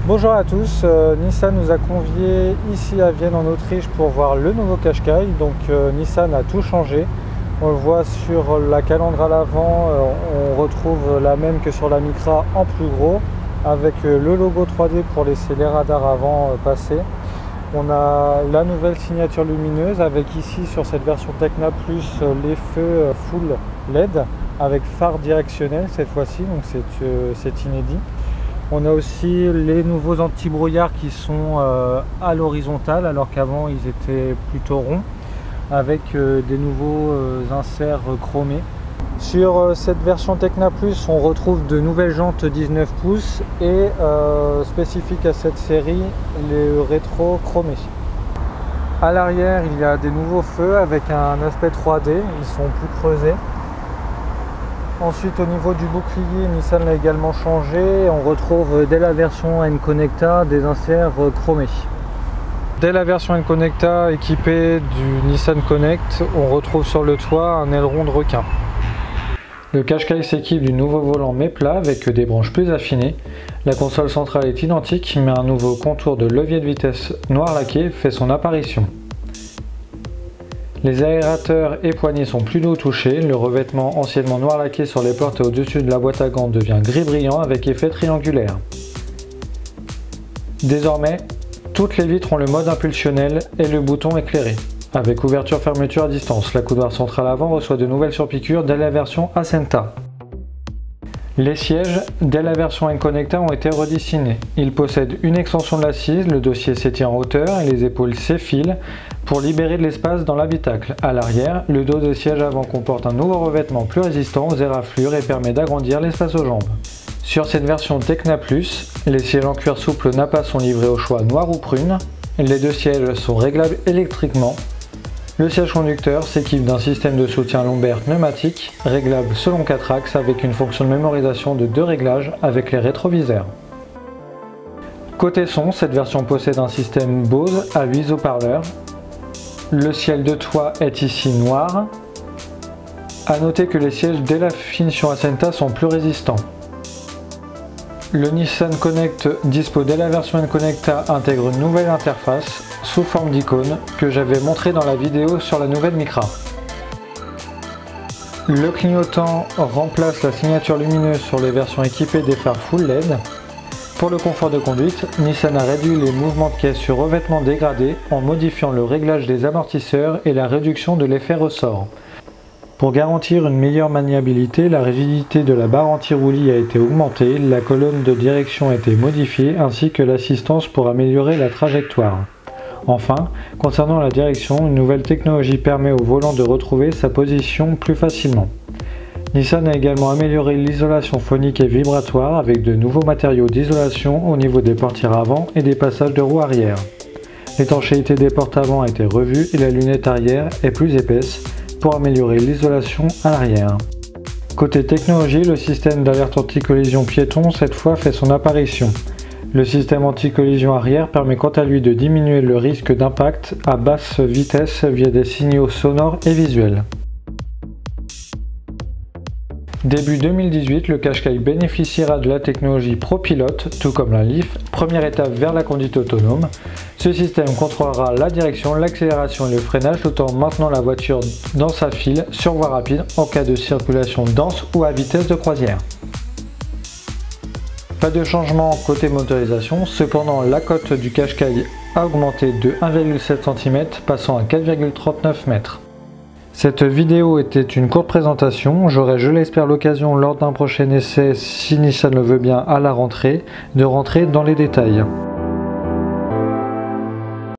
Bonjour à tous, Nissan nous a conviés ici à Vienne en Autriche pour voir le nouveau Qashqai. Donc Nissan a tout changé. On le voit sur la calandre à l'avant, on retrouve la même que sur la Micra en plus gros, avec le logo 3D pour laisser les radars avant passer. On a la nouvelle signature lumineuse avec ici sur cette version Tecna Plus les feux full LED avec phare directionnel cette fois-ci, donc c'est inédit. On a aussi les nouveaux anti-brouillard qui sont à l'horizontale alors qu'avant ils étaient plutôt ronds avec des nouveaux inserts chromés. Sur cette version Tecna Plus on retrouve de nouvelles jantes 19 pouces et spécifique à cette série les rétro chromés. À l'arrière il y a des nouveaux feux avec un aspect 3D, ils sont plus creusés. Ensuite au niveau du bouclier, Nissan l'a également changé, on retrouve dès la version N-Connecta des inserts chromés. Dès la version N-Connecta équipée du Nissan Connect, on retrouve sur le toit un aileron de requin. Le Qashqai s'équipe du nouveau volant mais plat avec des branches plus affinées. La console centrale est identique mais un nouveau contour de levier de vitesse noir laqué fait son apparition. Les aérateurs et poignées sont plus doux au toucher, le revêtement anciennement noir laqué sur les portes et au-dessus de la boîte à gants devient gris brillant avec effet triangulaire. Désormais, toutes les vitres ont le mode impulsionnel et le bouton éclairé. Avec ouverture-fermeture à distance, la coudoir centrale avant reçoit de nouvelles surpiqûres dès la version Ascenta. Les sièges, dès la version N-Connecta, ont été redessinés. Ils possèdent une extension de l'assise, le dossier s'étire en hauteur et les épaules s'effilent pour libérer de l'espace dans l'habitacle. À l'arrière, le dos des sièges avant comporte un nouveau revêtement plus résistant aux éraflures et permet d'agrandir l'espace aux jambes. Sur cette version Tecna Plus, les sièges en cuir souple Nappa sont livrés au choix noir ou prune. Les deux sièges sont réglables électriquement. Le siège conducteur s'équipe d'un système de soutien lombaire pneumatique, réglable selon 4 axes avec une fonction de mémorisation de 2 réglages avec les rétroviseurs. Côté son, cette version possède un système Bose à 8 haut-parleurs. Le ciel de toit est ici noir. A noter que les sièges dès la finition Ascenta sont plus résistants. Le Nissan Connect dispo dès la version N-Connecta intègre une nouvelle interface sous forme d'icône que j'avais montré dans la vidéo sur la nouvelle Micra. Le clignotant remplace la signature lumineuse sur les versions équipées des phares full LED. Pour le confort de conduite, Nissan a réduit les mouvements de caisse sur revêtement dégradé en modifiant le réglage des amortisseurs et la réduction de l'effet ressort. Pour garantir une meilleure maniabilité, la rigidité de la barre anti-roulis a été augmentée, la colonne de direction a été modifiée ainsi que l'assistance pour améliorer la trajectoire. Enfin, concernant la direction, une nouvelle technologie permet au volant de retrouver sa position plus facilement. Nissan a également amélioré l'isolation phonique et vibratoire avec de nouveaux matériaux d'isolation au niveau des portières avant et des passages de roues arrière. L'étanchéité des portes avant a été revue et la lunette arrière est plus épaisse pour améliorer l'isolation à l'arrière. Côté technologie, le système d'alerte anti-collision piéton cette fois fait son apparition. Le système anti-collision arrière permet quant à lui de diminuer le risque d'impact à basse vitesse via des signaux sonores et visuels. Début 2018, le Qashqai bénéficiera de la technologie ProPilot, tout comme la LIF, première étape vers la conduite autonome. Ce système contrôlera la direction, l'accélération et le freinage tout en maintenant la voiture dans sa file sur voie rapide en cas de circulation dense ou à vitesse de croisière. Pas de changement côté motorisation, cependant la cote du Qashqai a augmenté de 1,7 cm passant à 4,39 m. Cette vidéo était une courte présentation, j'aurai je l'espère l'occasion lors d'un prochain essai, si Nissan le veut bien à la rentrée, de rentrer dans les détails.